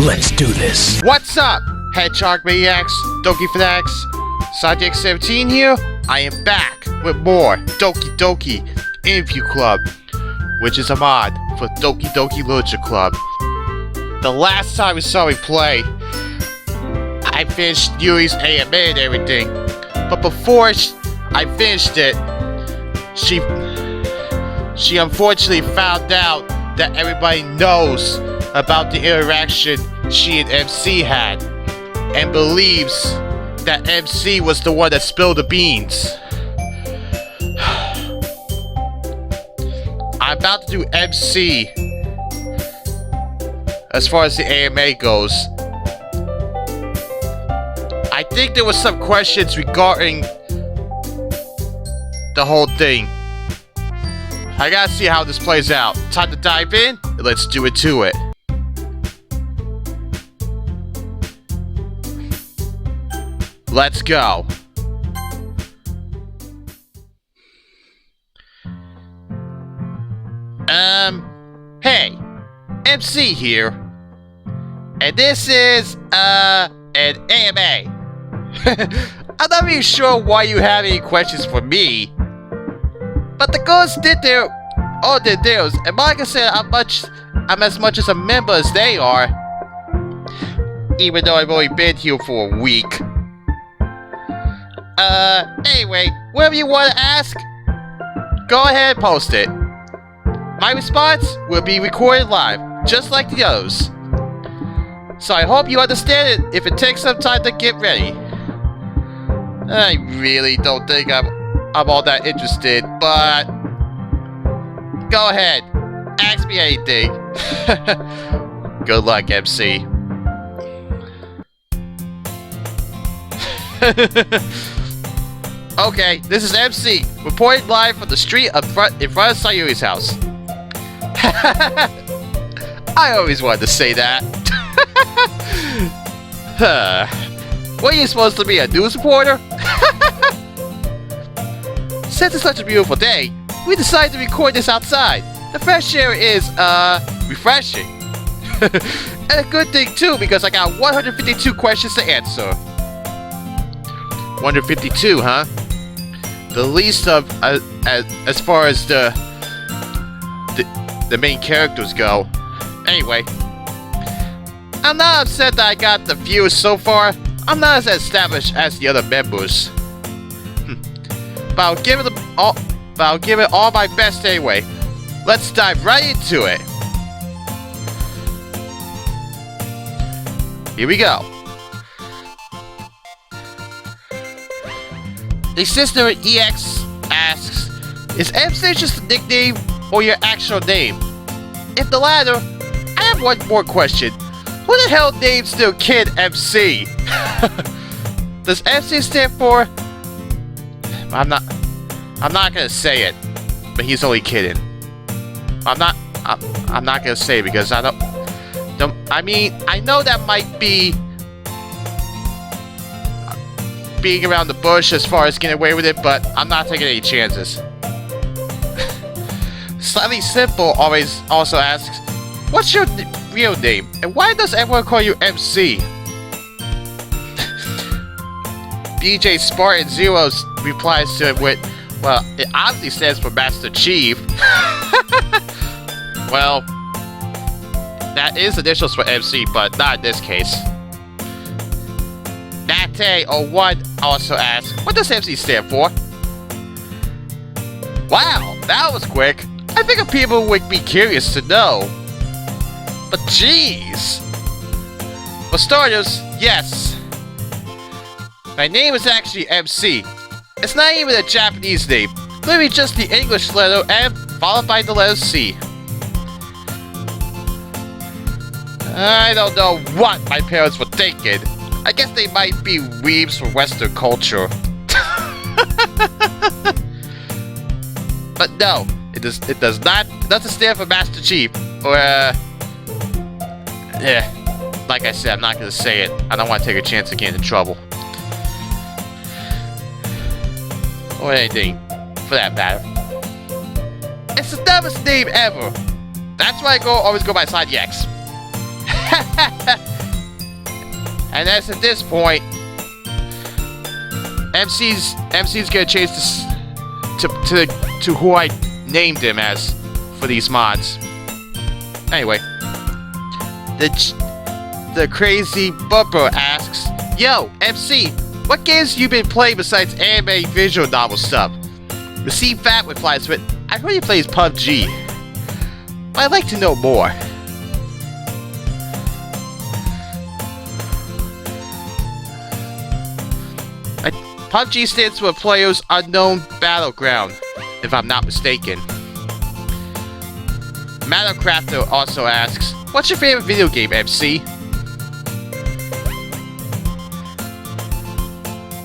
Let's do this. What's up, Hedgehog Maniacs, Doki Fanatics, Sonic17 here. I am back with more Doki Doki Interview Club, which is a mod for Doki Doki Literature Club. The last time we saw me play, I finished Yuri's AMA and everything, but before I finished it, she unfortunately found out that everybody knows about the interaction she and MC had, and believes that MC was the one that spilled the beans. I'm about to do MC as far as the AMA goes. I think there was some questions regarding the whole thing. I gotta see how this plays out. Time to dive in, and let's do it to it. Let's go. Hey, MC here, and this is, an AMA. I'm not really sure why you have any questions for me, but the girls did their deals, and like I said, I'm as much as a member as they are, even though I've only been here for a week. Anyway, whatever you want to ask, go ahead and post it. My response will be recorded live, just like the others. So I hope you understand it if it takes some time to get ready. I really don't think I'm all that interested, but go ahead, ask me anything. Good luck, MC. Okay, this is MC, reporting live from the street in front of Sayuri's house. I always wanted to say that. What are you supposed to be, a news reporter? Since it's such a beautiful day, we decided to record this outside. The fresh air is, refreshing. And a good thing too, because I got 152 questions to answer. 152, huh? The least of, as far as the main characters go. Anyway, I'm not upset that I got the viewers so far. I'm not as established as the other members. But I'll give it all my best anyway. Let's dive right into it. Here we go. The sister EX asks, is MC just a nickname or your actual name? If the latter, I have one more question. Who the hell names their kid MC? Does MC stand for? I'm not gonna say it, but he's only kidding. I'm not gonna say it because I mean, I know that might be being around the bush as far as getting away with it, but I'm not taking any chances. Slightly Simple always also asks, what's your real name, and why does everyone call you MC? BJ Spartan Zeros replies to it with, well, it obviously stands for Master Chief. Well, that is initials for MC, but not in this case. Nate01 also asks, what does MC stand for? Wow, that was quick. I figured people would be curious to know. But jeez. For starters, yes. My name is actually MC. It's not even a Japanese name. Literally just the English letter M followed by the letter C. I don't know what my parents were thinking. I guess they might be weebs for Western culture. But no, it doesn't stand for Master Chief, or like I said, I'm not gonna say it. I don't want to take a chance of getting in trouble. Or anything, for that matter. It's the dumbest name ever. That's why I always go by Side X. And that's at this point, MC's gonna change this to who I named him as for these mods. Anyway, the crazy bumper asks, "Yo, MC, what games you been playing besides anime visual novel stuff?" Receive Fat replies with, "I heard he plays PUBG. I'd like to know more." PUBG stands for Players Unknown Battleground, if I'm not mistaken. Mattercrafter also asks, "What's your favorite video game, MC?"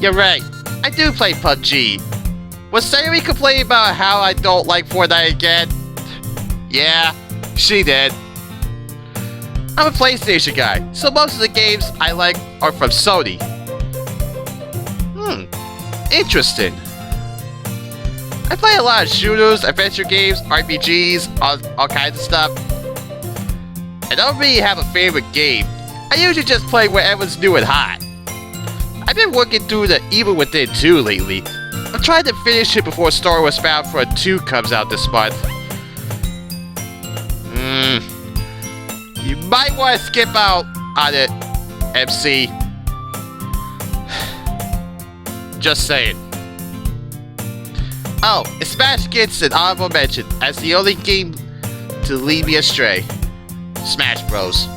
You're right, I do play PUBG. Was Sayuri complaining about how I don't like Fortnite again? Yeah, she did. I'm a PlayStation guy, so most of the games I like are from Sony. Interesting. I play a lot of shooters, adventure games, RPGs, all kinds of stuff. I don't really have a favorite game. I usually just play whatever's new and hot. I've been working through the Evil Within 2 lately. I'm trying to finish it before Star Wars Battlefront 2 comes out this month. You might want to skip out on it, MC. Just saying. Oh, and Smash gets an honorable mention as the only game to lead me astray. Smash Bros.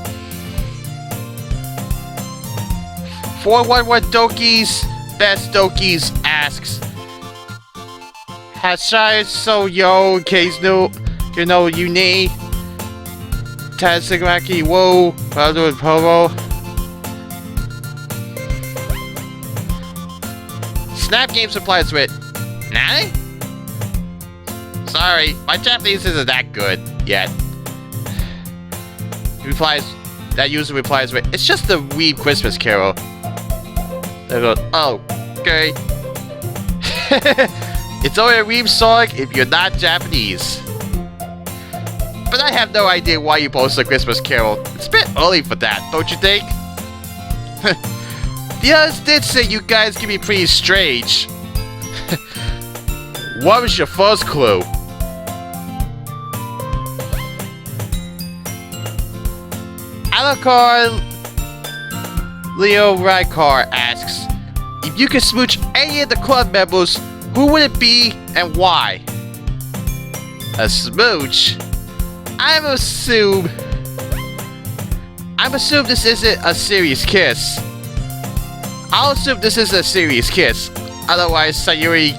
411 Dokies, Best Dokies asks, "Hashai so yo, case no, you know, you need Tazigaki wo, Pado Povo." Snap Games replies with, "Nani?" Sorry, my Japanese isn't that good yet. That user replies with, "It's just the Weeb Christmas Carol." They go, "Oh, okay." It's only a Weeb song if you're not Japanese. But I have no idea why you posted a Christmas Carol. It's a bit early for that, don't you think? The others did say you guys can be pretty strange. What was your first clue? Alakar Leo Rykar asks, "If you could smooch any of the club members, who would it be and why?" A smooch? I'm assume this isn't a serious kiss. I'll assume this isn't a serious kiss. Otherwise, Sayuri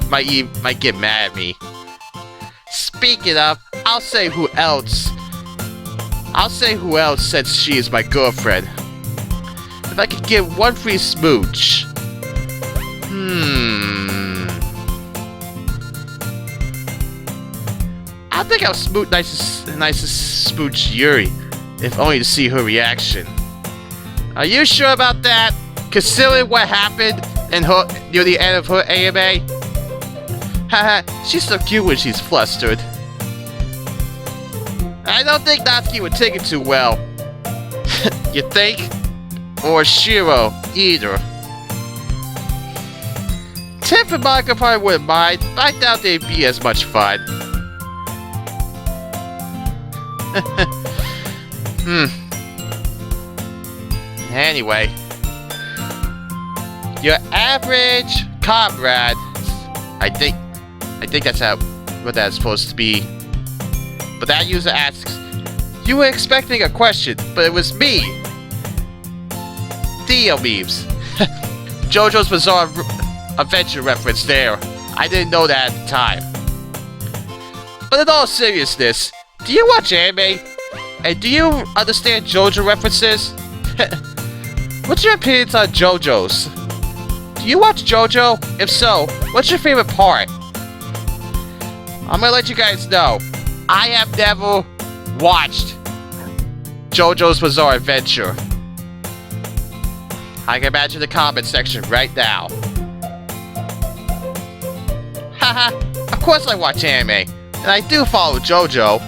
might get mad at me. Speaking of, I'll say who else since she is my girlfriend. If I could get one free smooch. I think I'll nicest smooch Yuri, if only to see her reaction. Are you sure about that? Considering what happened in her near the end of her AMA? Haha, she's so cute when she's flustered. I don't think Natsuki would take it too well. You think? Or Shiro, either. Tiff and Monica probably wouldn't mind, but I doubt they'd be as much fun. Anyway. Your average comrade. I think that's what that's supposed to be. But that user asks, "You were expecting a question, but it was me." DL memes. JoJo's Bizarre Adventure reference there. I didn't know that at the time. But in all seriousness, do you watch anime? And do you understand JoJo references? What's your opinions on JoJo's? Do you watch JoJo? If so, what's your favorite part? I'm gonna let you guys know, I have never watched JoJo's Bizarre Adventure. I can imagine the comment section right now. Haha, of course I watch anime, and I do follow JoJo.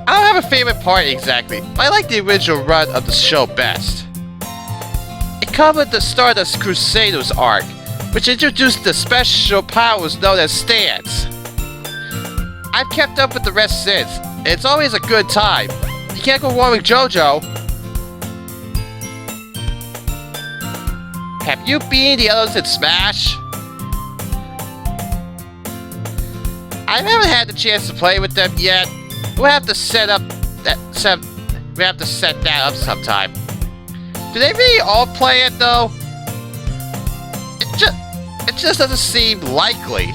I don't have a favorite part exactly, but I like the original run of the show best. It covered the Stardust Crusaders arc, which introduced the special powers known as stands. I've kept up with the rest since, and it's always a good time. You can't go wrong with JoJo. Have you beaten the others in Smash? I haven't had the chance to play with them yet. We'll have to set that up sometime. Do they really all play it though? It just doesn't seem likely.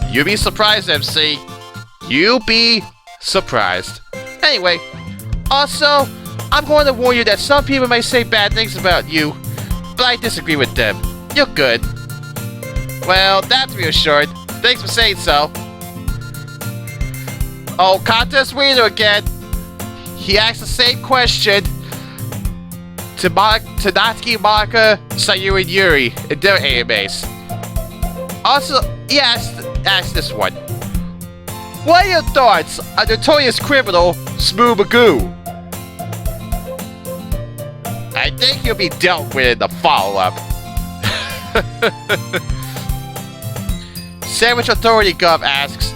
You'll be surprised, MC. You'll be surprised. Anyway, also, I'm going to warn you that some people may say bad things about you, but I disagree with them. You're good. Well, that's reassured. Thanks for saying so. Oh, contest winner again. He asked the same question to Natsuki, Monika, Sayu, and Yuri in their AMAs. Also, he asked this one. What are your thoughts on notorious criminal Smooth Magoo? I think he'll be dealt with in the follow-up. Sandwich Authority Gov asks,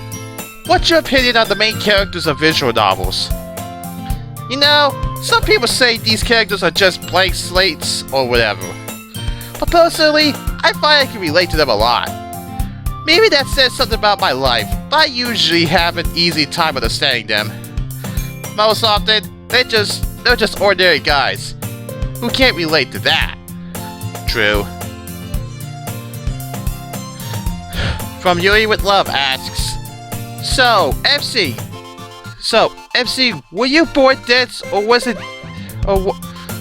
what's your opinion on the main characters of visual novels? You know, some people say these characters are just blank slates or whatever. But personally, I find I can relate to them a lot. Maybe that says something about my life, but I usually have an easy time understanding them. Most often, they're just ordinary guys who can't relate to that. True. From Yuri with Love asks, So, MC, were you bored dense, or was it, or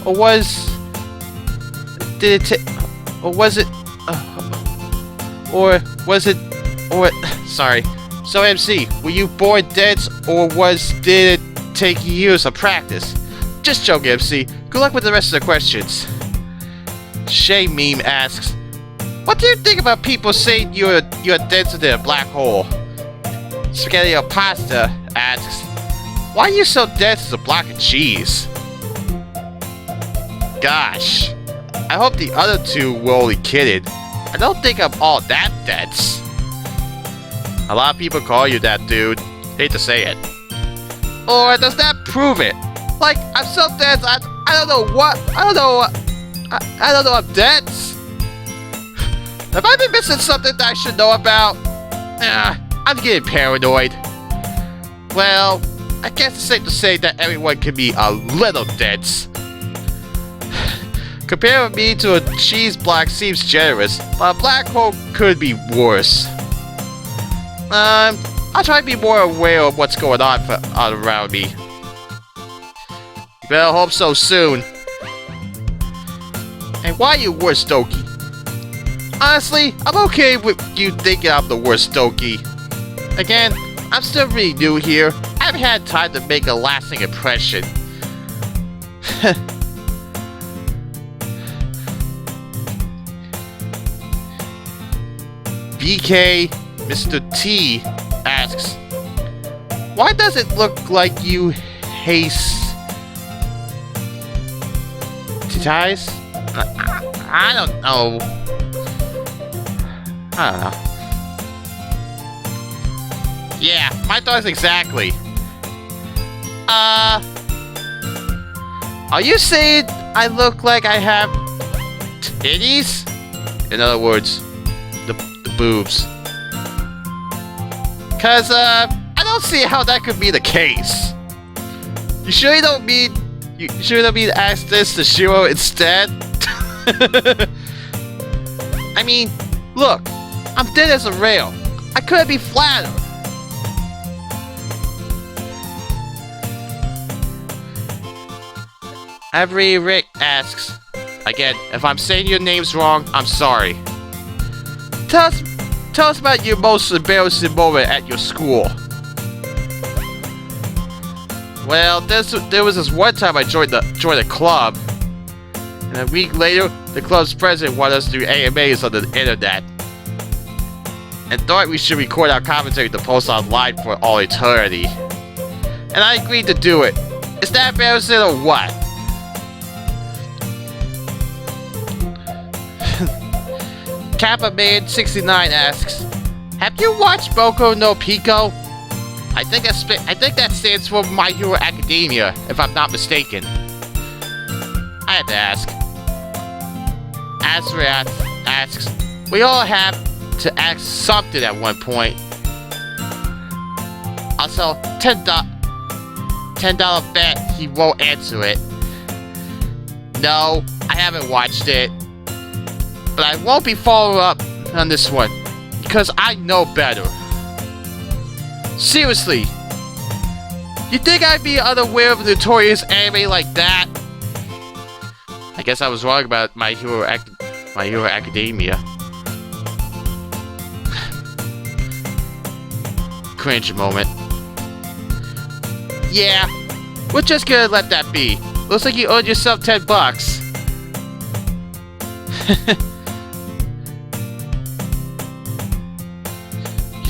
was, did it, or was it, or was it, or, sorry. So, MC, were you bored dense, or did it take years of practice? Just joking, MC. Good luck with the rest of the questions. Shay Meme asks, what do you think about people saying you're denser than a black hole? Spaghetti or Pasta asks, why are you so dense as a block of cheese? Gosh, I hope the other two were only kidding. I don't think I'm all that dense. A lot of people call you that, dude. Hate to say it. Or does that prove it? Like, I'm so dense, I don't know what, I don't know I'm dense. Have I been missing something that I should know about? I'm getting paranoid. Well, I guess it's safe to say that everyone can be a little dense. Comparing me to a cheese block seems generous, but a black hole could be worse. I'll try to be more aware of what's going on around me. You better hope so soon. And why are you worse, Doki? Honestly, I'm okay with you thinking I'm the worst Doki. Again, I'm still really new here. I haven't had time to make a lasting impression. BK Mr. T asks, why does it look like you haste ties? I don't know. Yeah, my thoughts exactly. Are you saying I look like I have titties? In other words, the boobs. Cause, I don't see how that could be the case. You sure you don't mean to ask this to Shiro instead? I mean, look, I'm dead as a rail. I couldn't be flatter. Every Rick asks, again, if I'm saying your names wrong, I'm sorry. Tell us about your most embarrassing moment at your school. Well, there was this one time I joined a club, and a week later, the club's president wanted us to do AMAs on the internet, and thought we should record our commentary to post online for all eternity. and I agreed to do it. Is that embarrassing or what? Kappa Man 69 asks, have you watched Boku no Pico? I think that stands for My Hero Academia, if I'm not mistaken. I had to ask. Azrath asks, we all have to ask something at one point. Also, $10 bet he won't answer it. No, I haven't watched it. But I won't be following up on this one, because I know better. Seriously, you think I'd be unaware of a notorious anime like that? I guess I was wrong about My Hero Academia. Cringe moment. Yeah, we're just gonna let that be. Looks like you owed yourself $10.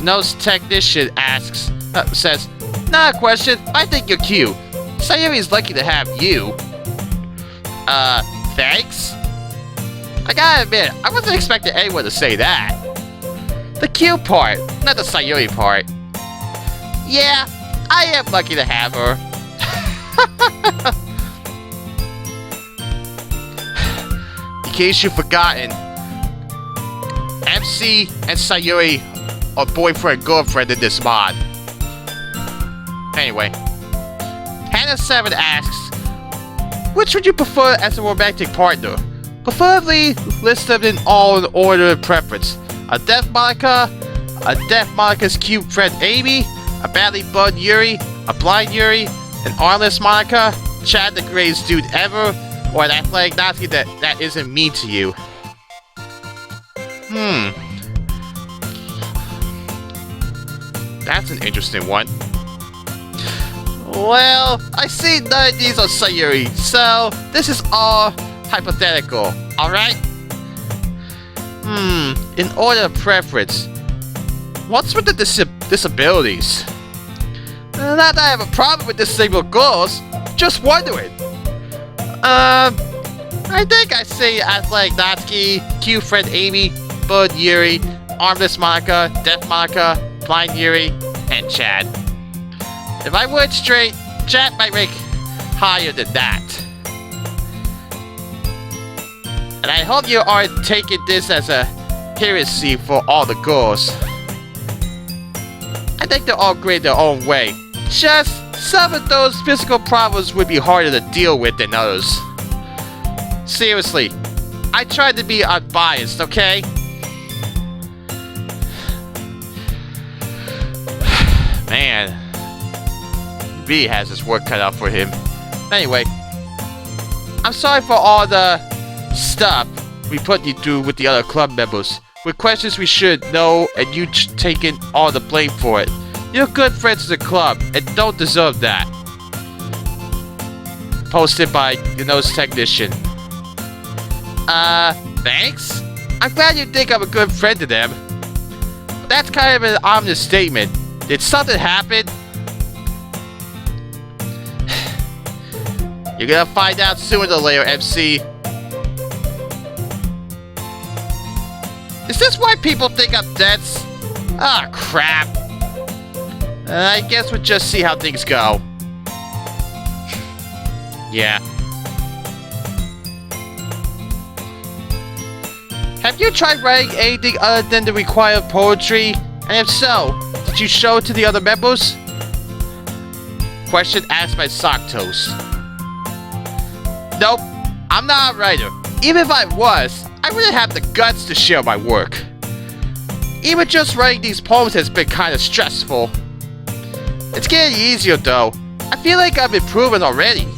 Nose technician asks, says, not a question, I think you're cute. Sayuri's lucky to have you. Thanks? I gotta admit, I wasn't expecting anyone to say that. The cute part, not the Sayuri part. Yeah, I am lucky to have her. In case you've forgotten, MC and Sayuri are boyfriend-girlfriend in this mod. Anyway, Hannah7 asks, which would you prefer as a romantic partner? Preferably list them in all in order of preference. A deaf Monica's cute friend Amy, a badly bugged Yuri, a blind Yuri, an armless Monica, Chad the greatest dude ever, or an athletic Nazi that isn't mean to you. That's an interesting one. Well, I see none of these are Sayuri, so this is all hypothetical, alright? In order of preference. What's with the disabilities? Not that I have a problem with disabled girls, just wondering. I think I say athletic Natsuki, cute friend Amy, Bud Yuri, armless Monica, deaf Monica, blind Yuri, and Chad. If I went straight, Chad might rank higher than that. And I hope you aren't taking this as a heresy for all the girls. I think they're all great their own way. Just some of those physical problems would be harder to deal with than others. Seriously, I tried to be unbiased, okay? Man, he has his work cut out for him. Anyway, I'm sorry for all the stuff we put you through with the other club members, with questions we should know and you taking all the blame for it. You're good friends of the club and don't deserve that. Posted by the nose technician. Thanks? I'm glad you think I'm a good friend to them. But that's kind of an ominous statement. Did something happen? You're gonna find out sooner or later, MC. Is this why people think I'm dense? Ah, crap. I guess we'll just see how things go. Yeah. Have you tried writing anything other than the required poetry? And if so, did you show it to the other members? Question asked by Socktoast. Nope, I'm not a writer. Even if I was, I wouldn't have the guts to share my work. Even just writing these poems has been kind of stressful. It's getting easier though. I feel like I'm improving already.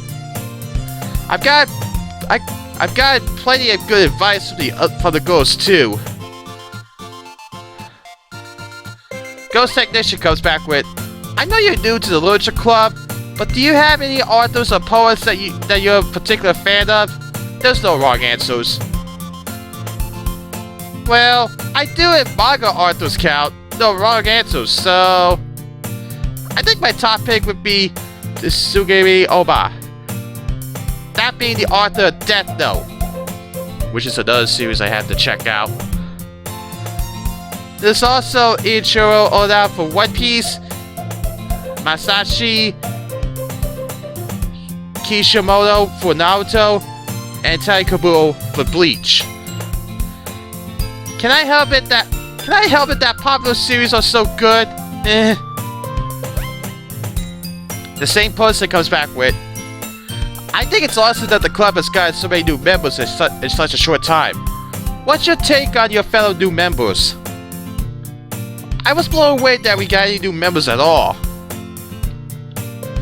I've got plenty of good advice from the girls too. Ghost Technician comes back with, I know you're new to the literature club, but do you have any authors or poets that you're a particular fan of? There's no wrong answers. Well, I do if manga authors count. No wrong answers, so I think my top pick would be Sugiri Oba. That being the author of Death Note, which is another series I have to check out. There's also Ichiro Oda for One Piece, Masashi Kishimoto for Naruto, and Taikubo for Bleach. Can I help it that popular series are so good? The same person comes back with, I think it's awesome that the club has gotten so many new members in such a short time. What's your take on your fellow new members? I was blown away that we got any new members at all.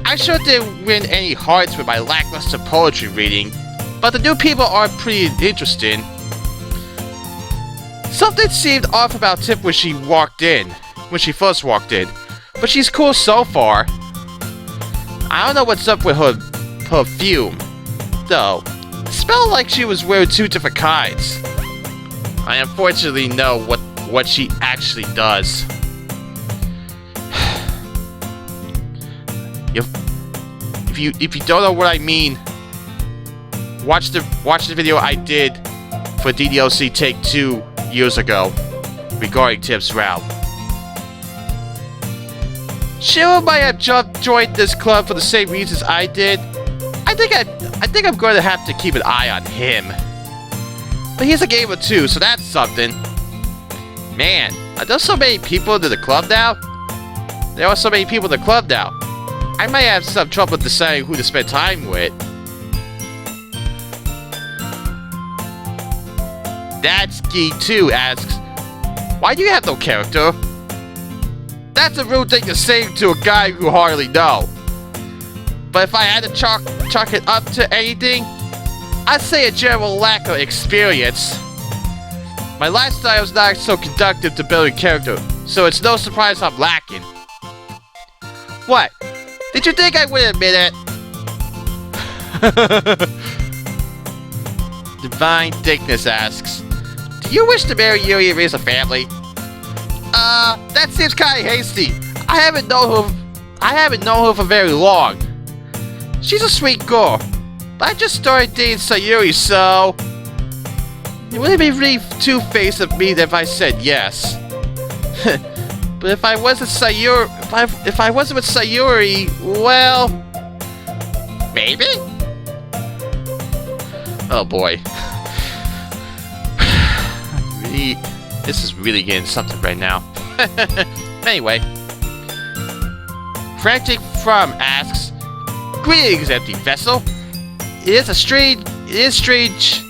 I sure didn't win any hearts with my lackluster poetry reading, but the new people are pretty interesting. Something seemed off about Tip when she first walked in, but she's cool so far. I don't know what's up with her perfume, though. It smelled like she was wearing two different kinds. I unfortunately know what she actually does. If you don't know what I mean, watch the video I did for DDLC Take 2 years ago regarding Tip's route. Shiro might have joined this club for the same reasons I did. I think I'm going to have to keep an eye on him. But he's a gamer too, so that's something. Man, are there so many people in the club now? There are so many people in the club now. I might have some trouble deciding who to spend time with. Datsuki 2 asks, why do you have no character? That's a rude thing to say to a guy you hardly know. But if I had to chalk it up to anything, I'd say a general lack of experience. My lifestyle is not so conducive to building character, so it's no surprise I'm lacking. What? Did you think I would admit it? Divine Thickness asks, do you wish to marry Yuri and raise a family? That seems kinda hasty. I haven't known her for very long. She's a sweet girl, but I just started dating Sayuri, so it wouldn't be really two-faced of me if I said yes. But if I wasn't Sayuri, if I wasn't with Sayuri, well, maybe. Oh boy, this is really getting something right now. Anyway, Frantic From asks, greetings, empty vessel. It is strange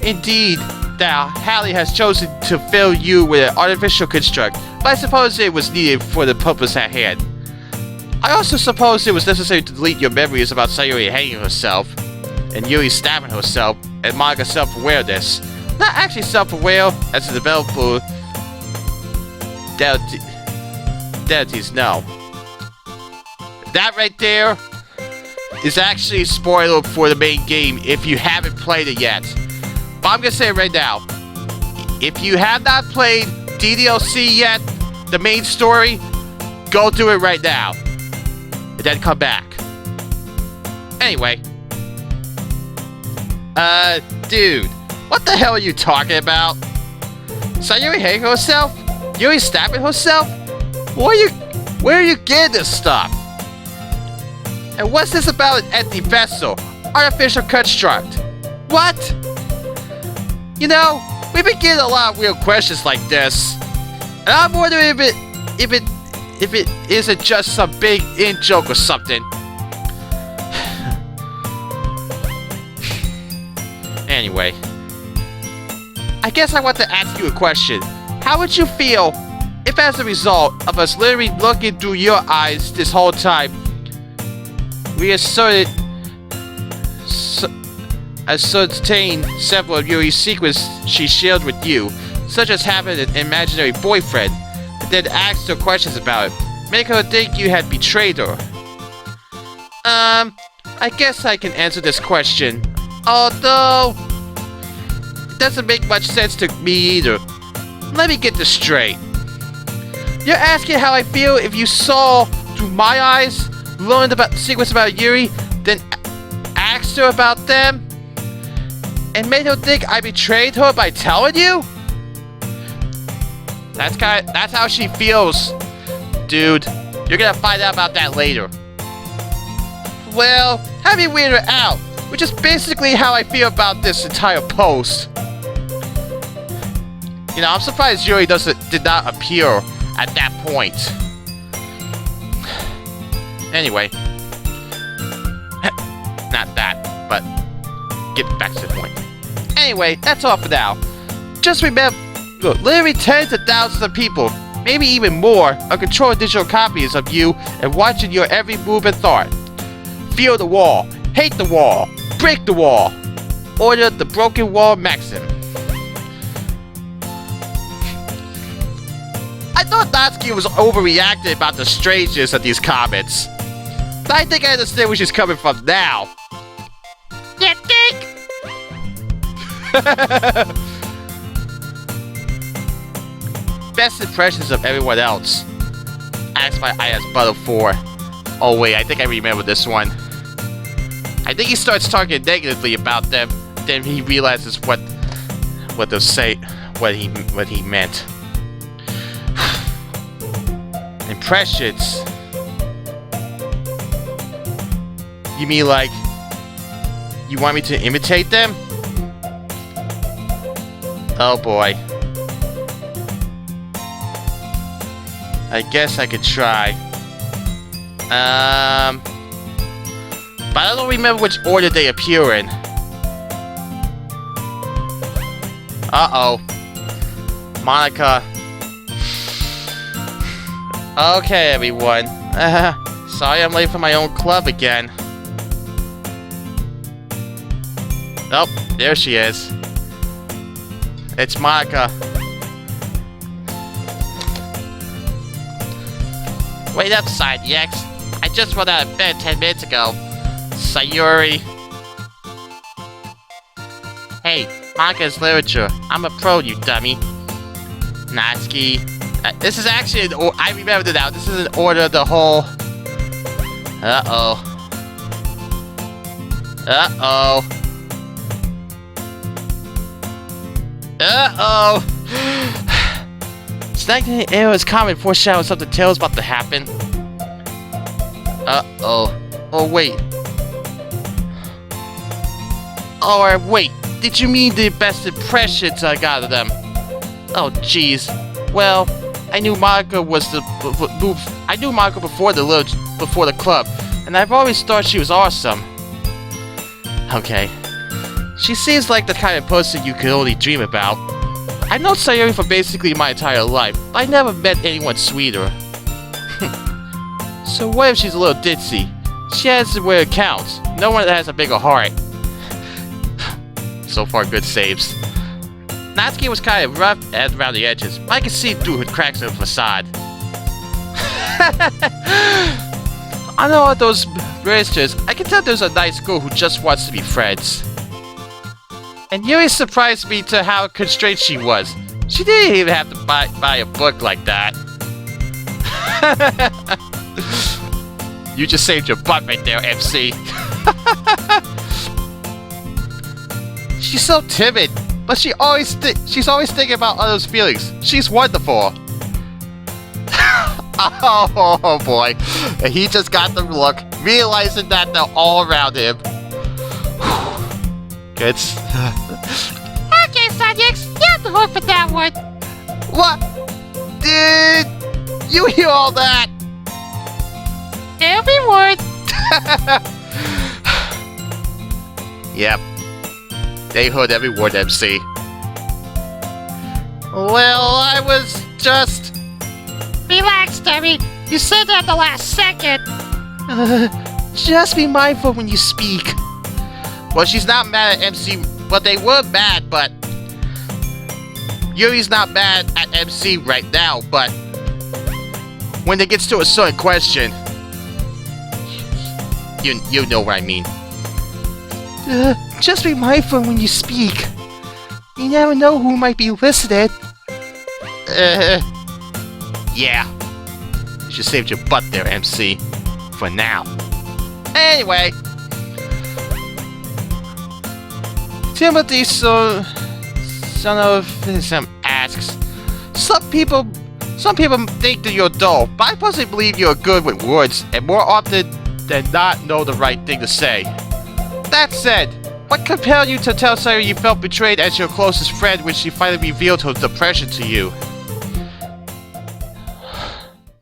indeed that Hallie has chosen to fill you with an artificial construct, but I suppose it was needed for the purpose at hand. I also suppose it was necessary to delete your memories about Sayuri hanging herself, and Yuri stabbing herself, and manga self-awareness. Not actually self-aware, as the developer deities know. That right there is actually a spoiler for the main game if you haven't played it yet. But I'm gonna say it right now. If you have not played DDLC yet, the main story, go do it right now. And then come back. Anyway. Dude. What the hell are you talking about? Sayuri hanging herself? Yuri stabbing herself? Where are you getting this stuff? And what's this about an empty vessel? Artificial construct? What? You know, we've been getting a lot of weird questions like this. And I'm wondering if it isn't just some big in-joke or something. Anyway. I guess I want to ask you a question. How would you feel if as a result of us literally looking through your eyes this whole time, we ascertained several of Yuri's secrets she shared with you, such as having an imaginary boyfriend, and then asked her questions about it, make her think you had betrayed her? I guess I can answer this question, although it doesn't make much sense to me either. Let me get this straight. You're asking how I feel if you saw through my eyes learned about the secrets about Yuri, then asked her about them, and made her think I betrayed her by telling you? That's how she feels, dude. You're gonna find out about that later. Well, have me weird her out, which is basically how I feel about this entire post. You know, I'm surprised Yuri did not appear at that point. Anyway. Not that, but get back to the point. Anyway, that's all for now. Just remember, look, literally tens of thousands of people, maybe even more, are controlling digital copies of you and watching your every move and thought. Fear the wall, hate the wall, break the wall. Order the broken wall maxim. I thought Natsuki was overreacting about the strangeness of these comments. But I think I understand where she's coming from now. You think? Best impressions of everyone else. Asked by IS Buttle 4. Oh wait, I think I remember this one. I think he starts talking negatively about them, then he realizes what they'll say, what he meant. Impressions. You mean like you want me to imitate them? Oh boy. I guess I could try. But I don't remember which order they appear in. Uh-oh. Monica. Okay, everyone. Sorry I'm late for my own club again. Oh, there she is. It's Monica. Wait upside, Yex. I just went out of bed 10 minutes ago. Sayuri. Hey, Monica's literature. I'm a pro, you dummy. Natsuki. This is actually I remember it now. This is an order of the whole. Uh-oh. Uh-oh. Uh-oh. Snagging the air is common foreshadowing something terrible about to happen. Uh-oh. Oh, wait. Oh, wait. Did you mean the best impressions I got of them? Oh, jeez. Well, I knew Monica was I knew Monica before the club, and I've always thought she was awesome. Okay. She seems like the kind of person you could only dream about. I've known Sayuri for basically my entire life, but I never met anyone sweeter. So what if she's a little ditzy? She has it where it counts. No one has a bigger heart. So far, good saves. Natsuki was kind of rough around the edges, but I could see through her cracks in the facade. I know all those registers. I can tell there's a nice girl who just wants to be friends. And Yuri surprised me to how constrained she was. She didn't even have to buy a book like that. You just saved your butt right there, MC. She's so timid, but she's always thinking about others' feelings. She's wonderful. Oh boy, and he just got the look, realizing that they're all around him. Good. Okay, Sonics, you have to hook for that one. What? Did you hear all that? Every word. Yep. They heard every word, MC. Well, I was just... Relax, Debbie. You said that at the last second. Just be mindful when you speak. Well, she's not mad at MC. Well, they were mad, but... Yuri's not mad at MC right now, but... When it gets to a certain question... You know what I mean. Just be mindful when you speak. You never know who might be listening. Yeah. You just saved your butt there, MC. for now. Anyway, Timothy son of Sam asks, some people think that you're dull, but I personally believe you're good with words and more often than not know the right thing to say. That said, what compelled you to tell Sarah you felt betrayed as your closest friend when she finally revealed her depression to you?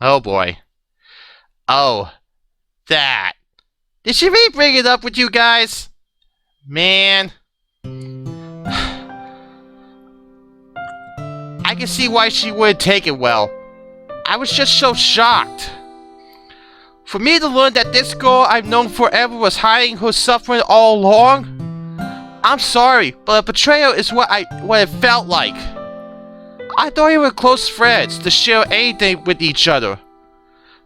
Oh boy. Oh, that. Did she really bring it up with you guys? Man. I can see why she wouldn't take it well. I was just so shocked. For me to learn that this girl I've known forever was hiding her suffering all along? I'm sorry, but a betrayal is what it felt like. I thought we were close friends to share anything with each other.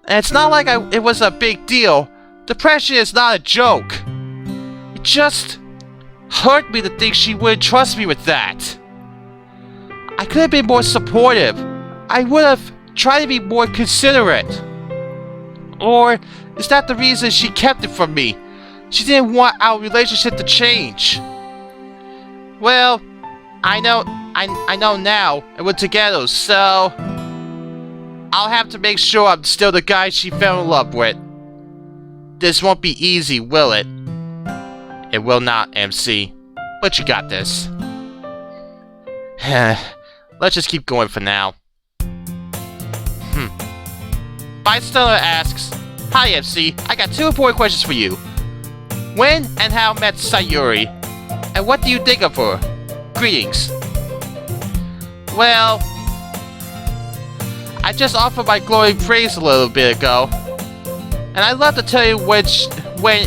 And it's not like it was a big deal. Depression is not a joke. It just hurt me to think she wouldn't trust me with that. I could have been more supportive. I would have tried to be more considerate. Or is that the reason she kept it from me? She didn't want our relationship to change. Well, I know now, and we're together, so I'll have to make sure I'm still the guy she fell in love with. This won't be easy, will it? It will not, MC. But you got this. Let's just keep going for now. Bystander asks, "Hi MC, I got 2 important questions for you. When and how met Sayuri? And what do you think of her? Greetings." Well, I just offered my glowing praise a little bit ago. And I'd love to tell you when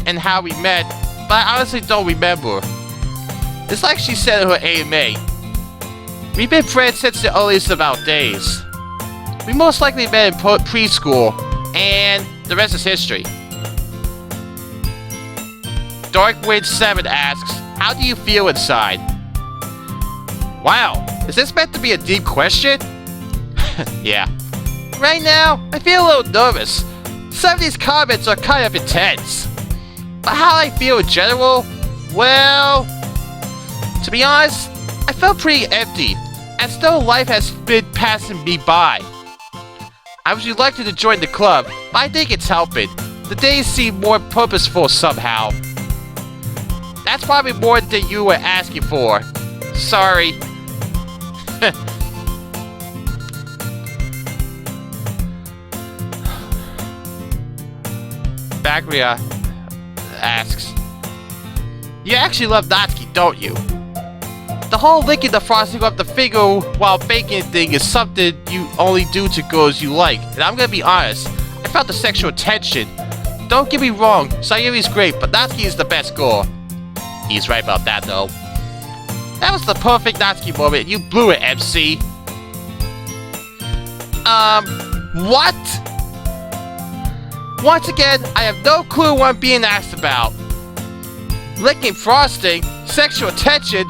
and how we met, but I honestly don't remember. It's like she said in her AMA. We've been friends since the earliest of our days. We most likely met in preschool, and the rest is history. Darkwind7 asks, "How do you feel inside?" Wow, is this meant to be a deep question? Yeah. Right now, I feel a little nervous. Some of these comments are kind of intense. But how I feel in general? Well, to be honest, I felt pretty empty, as though life has been passing me by. I was reluctant to join the club, but I think it's helping. The days seem more purposeful somehow. That's probably more than you were asking for. Sorry. Bagria asks, "You actually love Natsuki, don't you? The whole licking the frosting up the finger while baking thing is something you only do to girls you like. And I'm gonna be honest, I felt the sexual tension. Don't get me wrong, Sayuri's great, but Natsuki is the best girl." He's right about that though. That was the perfect Natsuki moment. You blew it, MC. What? Once again, I have no clue what I'm being asked about. Licking frosting, sexual tension.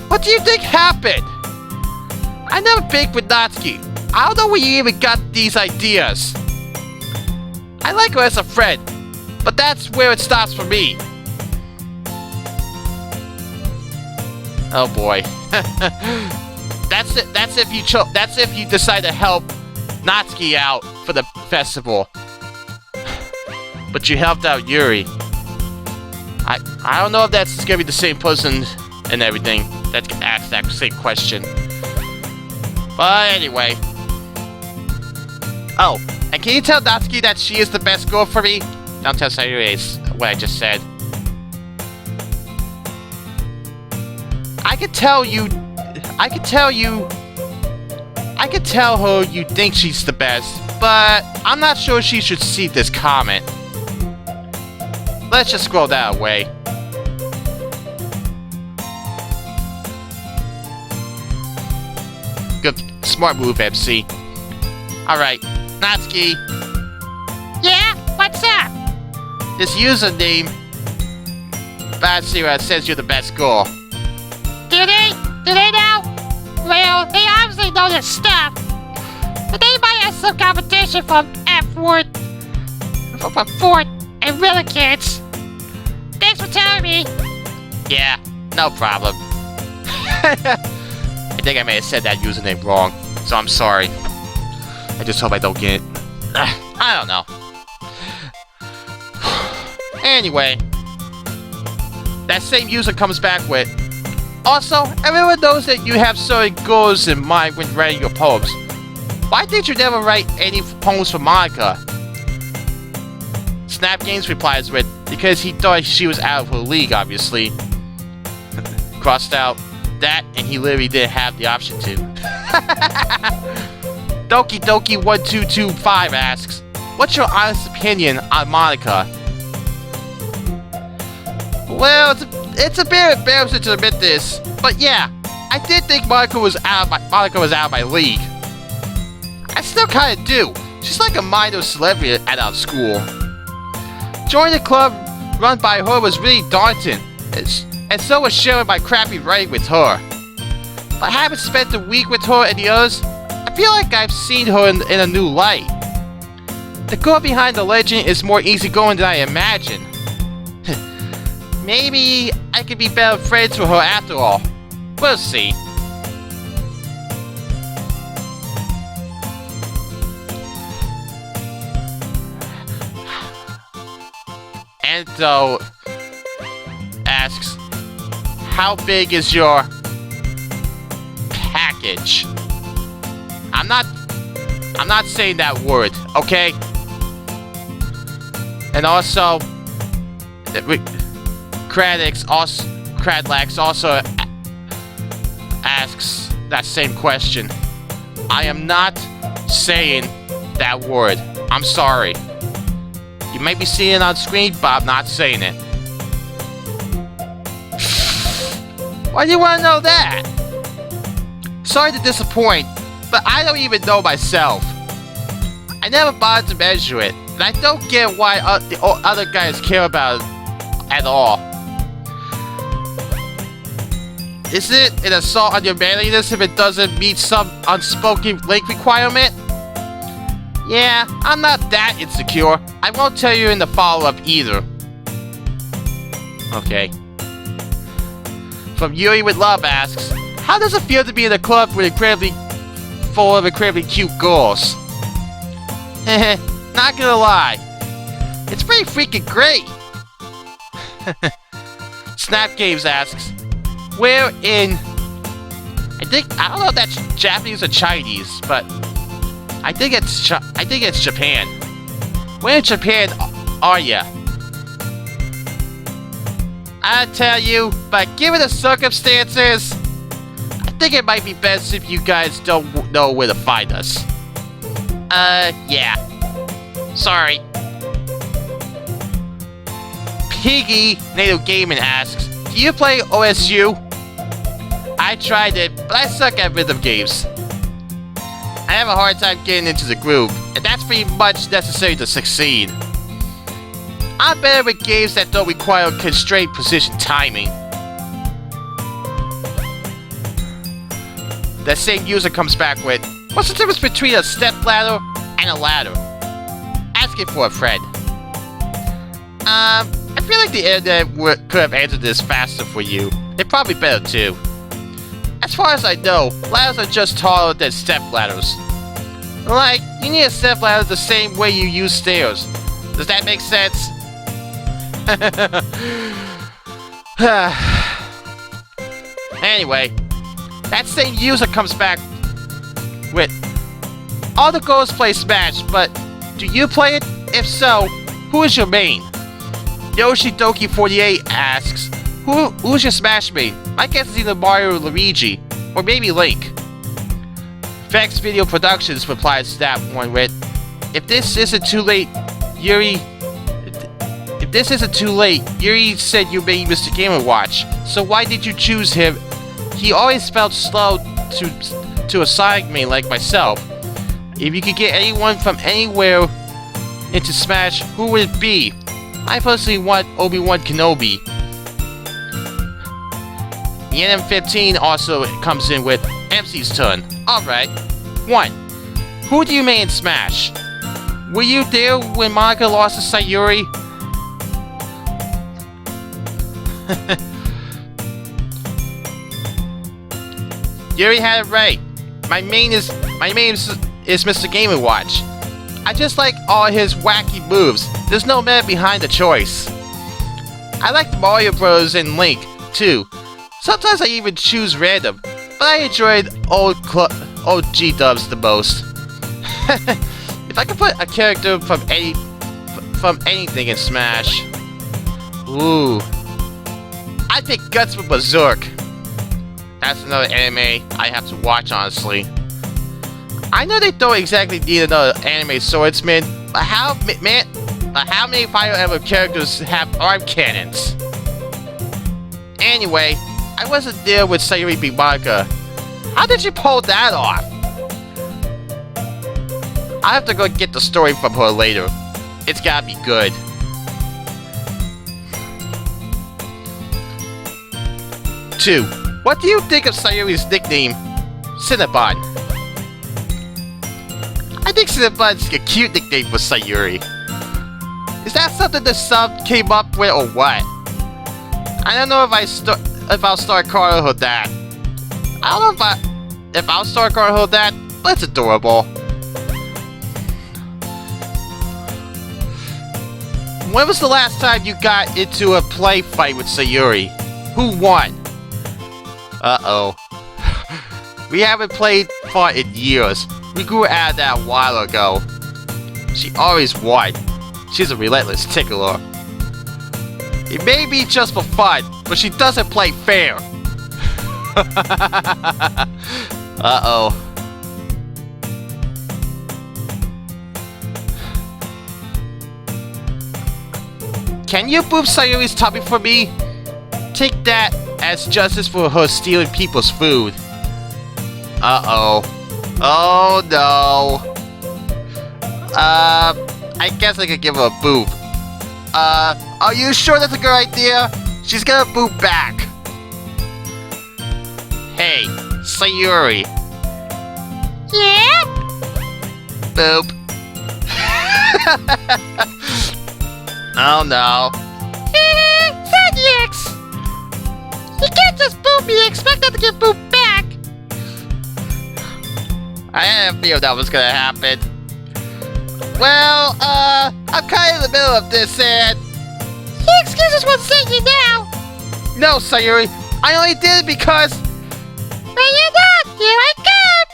What do you think happened? I never baked with Natsuki. I don't know where you even got these ideas. I like her as a friend, but that's where it stops for me. Oh boy. That's it. That's if you decide to help Natsuki out for the festival. But you helped out Yuri. I don't know if that's gonna be the same person and everything that can ask that same question. But anyway. Oh, and can you tell Natsuki that she is the best girl for me? Don't tell Sayuri what I just said. I could tell her you think she's the best, but I'm not sure she should see this comment. Let's just scroll that away. Good, smart move, MC. Alright, Natsuki. Yeah? What's up? This username, Batsira, says you're the best girl. Do they? Do they now? Well, they obviously know their stuff. But they might have some competition from F-word. for Fort and Relicants. Thanks for telling me. Yeah, no problem. I think I may have said that username wrong, so I'm sorry. I just hope I don't get it. I don't know. Anyway, that same user comes back with, also, everyone knows that you have certain goals in mind when writing your poems. Why did you never write any poems for Monica? Snap Games replies with, because he thought she was out of her league, obviously. Crossed out that, and he literally didn't have the option to. Doki Doki 1225 asks, what's your honest opinion on Monica? Well, it's a bit embarrassing to admit this, but yeah, I did think Monica was out of my league. I still kinda do. She's like a minor celebrity at our school. Joining the club run by her was really daunting, and so was sharing my crappy writing with her. But having spent a week with her and the others, I feel like I've seen her in a new light. The girl behind the legend is more easygoing than I imagined. Maybe I could be better friends with her after all. We'll see. Endo asks, how big is your package? I'm not saying that word, okay? And also, Cradlax also asks that same question. I am not saying that word. I'm sorry. You may be seeing it on screen, but I'm not saying it. Why do you want to know that? Sorry to disappoint, but I don't even know myself. I never bothered to measure it, and I don't get why the other guys care about it at all. Is it an assault on your manliness if it doesn't meet some unspoken link requirement? Yeah, I'm not that insecure. I won't tell you in the follow-up either. Okay. From Yuri with Love asks, how does it feel to be in a club with full of incredibly cute girls? Not gonna lie. It's pretty freaking great. Snap Games asks, where in... I don't know if that's Japanese or Chinese, but I think it's Japan. Where in Japan are ya? I tell you, but given the circumstances, I think it might be best if you guys don't know where to find us. Yeah. Sorry. Piggy Native Gaming asks, do you play OSU? I tried it, but I suck at rhythm games. I have a hard time getting into the groove, and that's pretty much necessary to succeed. I'm better with games that don't require constrained precision timing. That same user comes back with, what's the difference between a stepladder and a ladder? Asking for a friend. I feel like the internet could have answered this faster for you. They're probably better too. As far as I know, ladders are just taller than stepladders. Like, you need a stepladder the same way you use stairs. Does that make sense? Anyway, that same user comes back with, all the girls play Smash, but do you play it? If so, who is your main? Yoshi Doki 48 asks, who's your Smash main? My guess is either Mario or Luigi, or maybe Link. Vex Video Productions replies to that one with, if this isn't too late, Yuri said you made Mr. Game & Watch, so why did you choose him? He always felt slow to a Sonic main like myself. If you could get anyone from anywhere into Smash, who would it be? I personally want Obi-Wan Kenobi. The NM15 also comes in with MC's turn. Alright. 1. Who do you main in Smash? were you there when Monica lost to Sayuri? Yuri had it right. My name is Mr. Game & Watch. I just like all his wacky moves. There's no merit behind the choice. I like the Mario Bros. And Link, too. Sometimes I even choose random, but I enjoyed old G-dubs the most. If I could put a character from anything in Smash, ooh, I'd pick Guts with Berserk. That's another anime I have to watch, honestly. I know they don't exactly need another anime swordsman, but how many Fire Emblem characters have arm cannons? Anyway, I wasn't there with Sayuri Bibaka. How did you pull that off? I have to go get the story from her later. It's gotta be good. Two. What do you think of Sayuri's nickname, Cinnabon? I think Cinnabon's a cute nickname for Sayuri. Is that something the sub came up with or what? I don't know if I'll start calling her that. I don't know if I'll start calling her that, but it's adorable. When was the last time you got into a play fight with Sayuri? Who won? Uh-oh. We haven't played fought in years. We grew out of that a while ago. She always won. She's a relentless tickler. It may be just for fun, but she doesn't play fair. Uh-oh. Can you move Sayuri's tummy for me? Take that as justice for her stealing people's food. Uh-oh. Oh no. I guess I could give her a boob. Are you sure that's a good idea? She's gonna boob back. Hey, Sayuri. Yeah? Boop. Oh no. Sadix! You can't just boob me and expect her to get booped back! I had a feeling that was gonna happen. Well, I'm kinda in the middle of this and... Your excuses won't save you now! No, Sayuri, I only did it because... When you're not, here I come!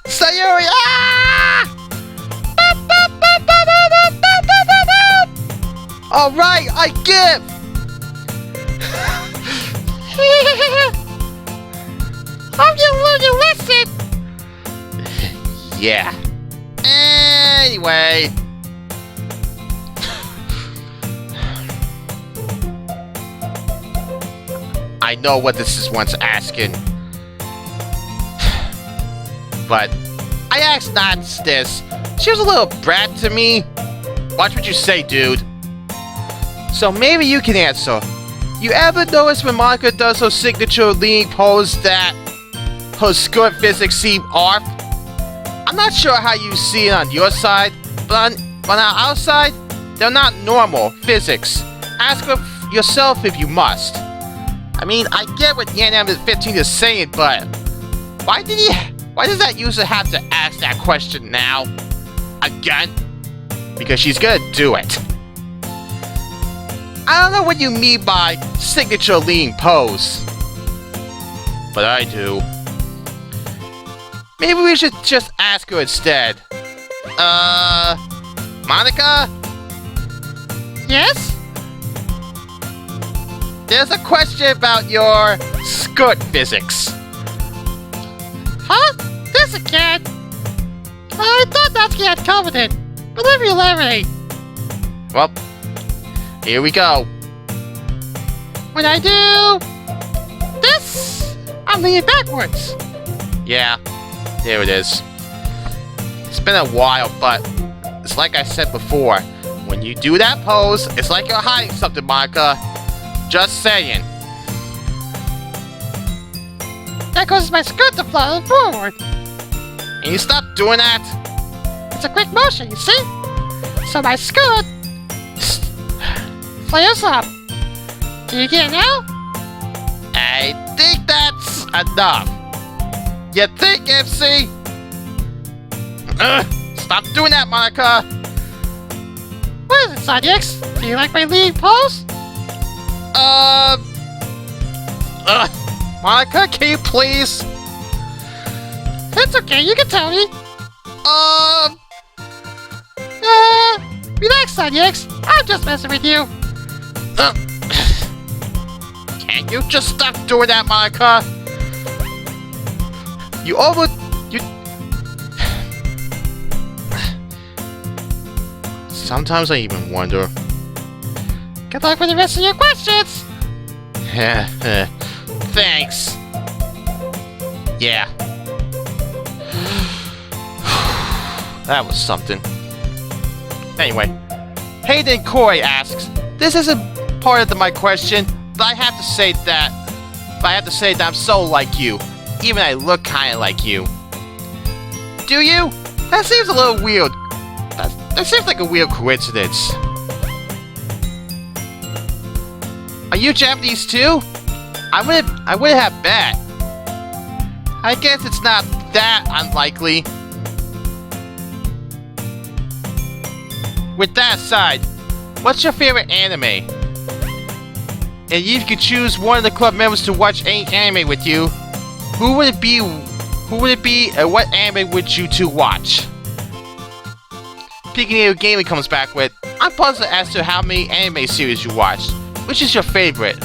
Sayuri, ah! Alright, I give! Hope you learn your lesson! Yeah. Anyway. I know what this is once asking. But I asked Nats this. She was a little brat to me. Watch what you say, dude. So maybe you can answer. You ever notice when Monica does her signature leaning pose that her skirt physics seem off? I'm not sure how you see it on your side, but on our outside, they're not normal physics. Ask her yourself if you must. I mean, I get what Yan15 is saying, but why does that user have to ask that question now? Again? Because she's gonna do it. I don't know what you mean by signature leaning pose. But I do. Maybe we should just ask her instead. Monica? Yes? There's a question about your skirt physics. Huh? This again? I thought that's get covered it. But let me elaborate. Well, here we go. When I do this, I'm leaning backwards. Yeah, there it is. It's been a while, but it's like I said before. When you do that pose, it's like you're hiding something, Monica. Just saying. That causes my skirt to fly forward. And you stop doing that? just a quick motion, you see? So my scoot flares up. Do you get it now? I think that's enough. You think, MC? Stop doing that, Monica! What is it, Sonics? Do you like my leading pose? Monica, can you please? It's okay, you can tell me. Relax, Sonics. I'm just messing with you. Can you just stop doing that, Monica? You. Sometimes I even wonder. Good luck with the rest of your questions. Thanks. Yeah. That was something. Anyway, Hayden Coy asks, this isn't part of my question, but I have to say that I'm so like you. Even I look kinda like you. Do you? That seems a little weird. That seems like a weird coincidence. Are you Japanese too? I wouldn't have bet. I guess it's not that unlikely. With that aside, what's your favorite anime? And if you could choose one of the club members to watch any anime with you, who would it be? And what anime would you two watch? Speaking of Gaming comes back with, I'm puzzled as to how many anime series you watched. Which is your favorite?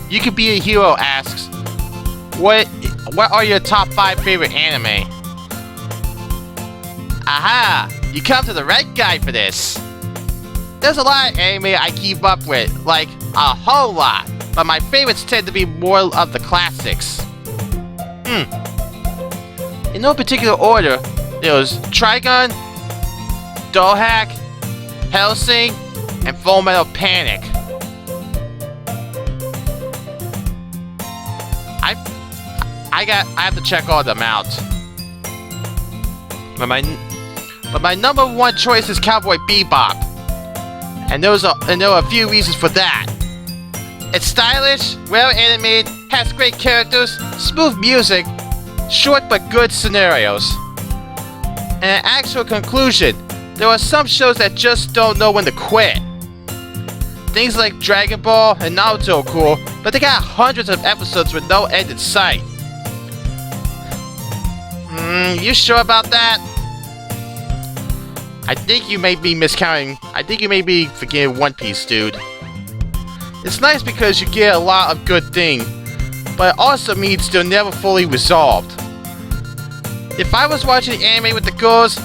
You Could Be a Hero asks, what are your top 5 favorite anime? Aha! You come to the right guy for this. There's a lot of anime I keep up with, like a whole lot, but my favorites tend to be more of the classics. In no particular order, there was Trigun, Dohack, Hellsing, and Full Metal Panic. I have to check all of them out. But my number one choice is Cowboy Bebop, and there are a few reasons for that. It's stylish, well animated, has great characters, smooth music, short but good scenarios. And an actual conclusion, there are some shows that just don't know when to quit. Things like Dragon Ball and Naruto are cool, but they got hundreds of episodes with no end in sight. You sure about that? I think you may be miscounting. I think you may be forgetting One Piece, dude. It's nice because you get a lot of good things, but it also means they're never fully resolved. If I was watching anime with the girls,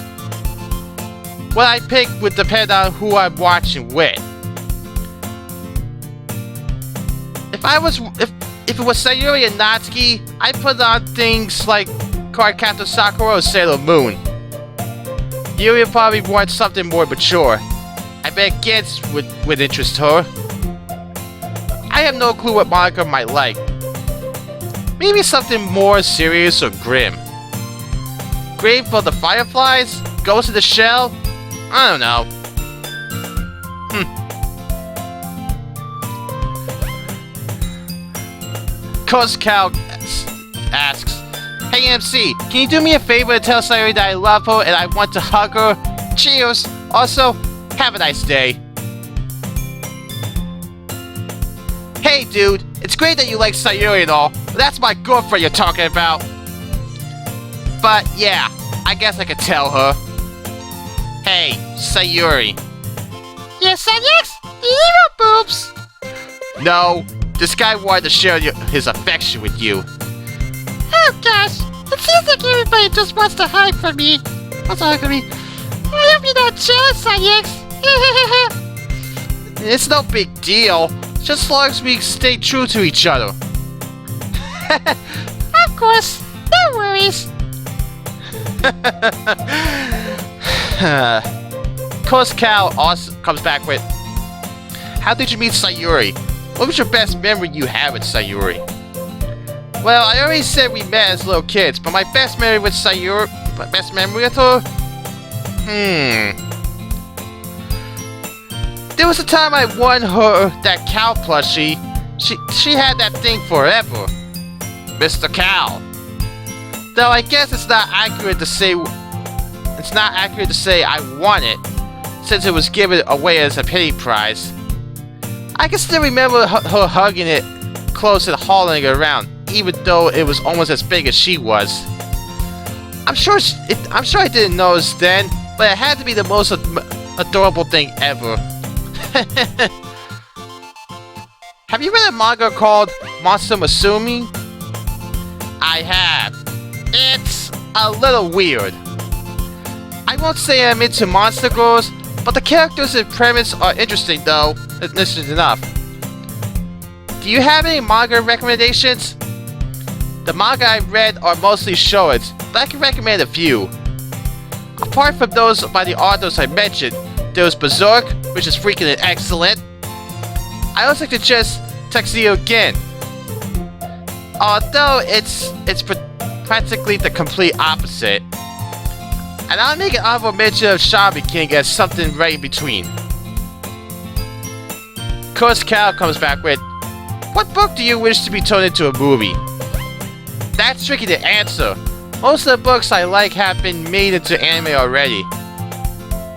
what I pick would depend on who I'm watching with. If it was Sayuri and Natsuki, I'd put on things like Cardcaptor Sakura or Sailor Moon. Yuri would probably want something more mature. I bet Gantz would interest her. I have no clue what Monica might like. Maybe something more serious or grim. Grave for the Fireflies? Ghost in the Shell? I don't know. Cow asks, hey MC, can you do me a favor and tell Sayuri that I love her and I want to hug her? Cheers! Also, have a nice day. Hey dude, it's great that you like Sayuri and all, but that's my girlfriend you're talking about. But yeah, I guess I could tell her. Hey, Sayuri. Yes, Sonics? Little boobs! No, this guy wanted to share his affection with you. Oh gosh, it seems like everybody just wants to hide from me. What's wrong with me? I hope you're not jealous, Sonics. It's no big deal, just as long as we stay true to each other. Of course, no worries. Cow also comes back with, how did you meet Sayuri? What was your best memory you have with Sayuri? Well, I already said we met as little kids, but my best memory with her There was a time I won her that cow plushie. She had that thing forever. Mr. Cow. Though I guess it's not accurate to say I won it, since it was given away as a pity prize. I can still remember her hugging it close and hauling it around, even though it was almost as big as she was. I'm sure I didn't notice then, but it had to be the most adorable thing ever. Have you read a manga called Monster Musume? I have. It's a little weird. I won't say I'm into monster girls, but the characters and premise are interesting though. Interesting enough. Do you have any manga recommendations? The manga I've read are mostly shoujos, but I can recommend a few. Apart from those by the authors I mentioned, there was Berserk, which is freaking excellent. I also suggest Tuxedo again, although it's practically the complete opposite. And I'll make an honorable mention of Shaman King as something right in between. Coach Cal comes back with, what book do you wish to be turned into a movie? That's tricky to answer. Most of the books I like have been made into anime already.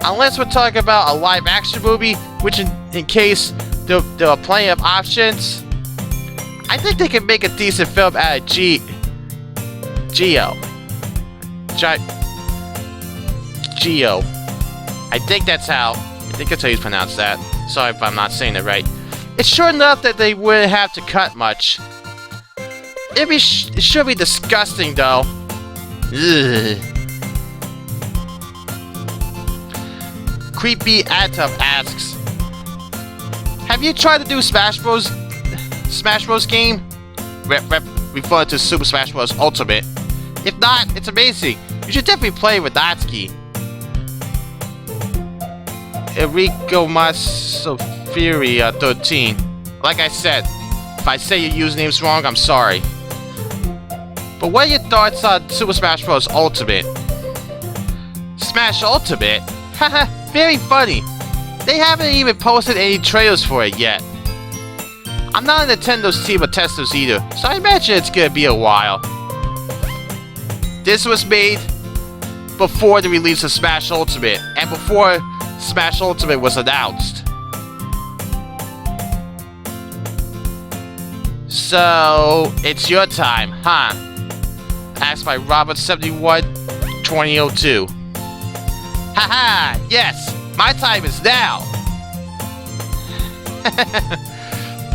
Unless we're talking about a live action movie, which in case there are plenty of options, I think they can make a decent film out of Geo. I think that's how you pronounce that. Sorry if I'm not saying it right. It's short enough that they wouldn't have to cut much. It should be disgusting though. Ugh. Creepy Atop asks, have you tried to do Smash Bros game? Referring to Super Smash Bros Ultimate. If not, it's amazing. You should definitely play with Natsuki. Enrico Masofiri 13. Like I said, if I say your username's wrong, I'm sorry. But what are your thoughts on Super Smash Bros Ultimate? Smash Ultimate? Haha, very funny. They haven't even posted any trailers for it yet. I'm not on Nintendo's team of testers either, so I imagine it's gonna be a while. This was made before the release of Smash Ultimate, and before Smash Ultimate was announced. So, it's your time, huh? Asked by Robert71 2002. Haha, yes, my time is now.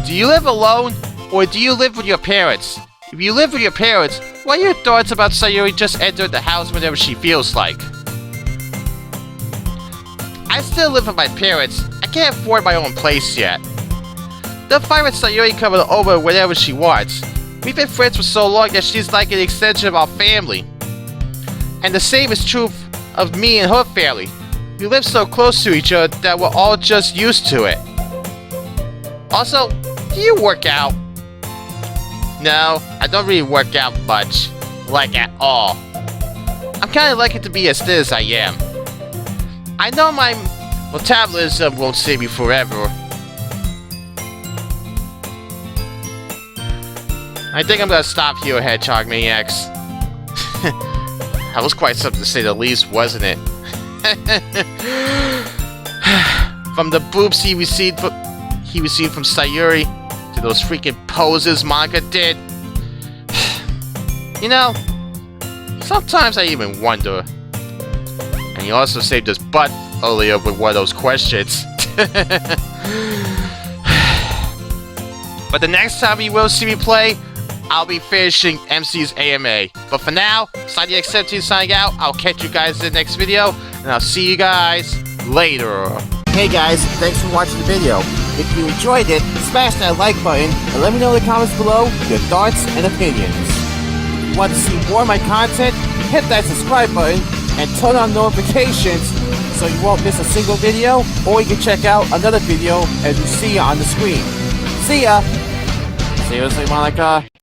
Do you live alone, or do you live with your parents? If you live with your parents, what are your thoughts about Sayuri just entering the house whenever she feels like? I still live with my parents. I can't afford my own place yet. They'll find with Sayuri coming over whenever she wants. We've been friends for so long that she's like an extension of our family. And the same is true of me and her family. We live so close to each other that we're all just used to it. Also, do you work out? No, I don't really work out much. Like at all. I'm kinda lucky to be as thin as I am. I know my metabolism won't save me forever. I think I'm gonna stop here, Hedgehog Maniacs. That was quite something to say the least, wasn't it? From the boobs he received from Sayuri to those freaking poses manga did. You know, sometimes I even wonder. And he also saved his butt earlier with one of those questions. But the next time you will see me play, I'll be finishing MC's AMA. But for now, SideX17 signing out. I'll catch you guys in the next video, and I'll see you guys later. Hey guys, thanks for watching the video. If you enjoyed it, smash that like button and let me know in the comments below your thoughts and opinions. If you want to see more of my content, hit that subscribe button and turn on notifications so you won't miss a single video, or you can check out another video as you see on the screen. See ya! Seriously, Monica?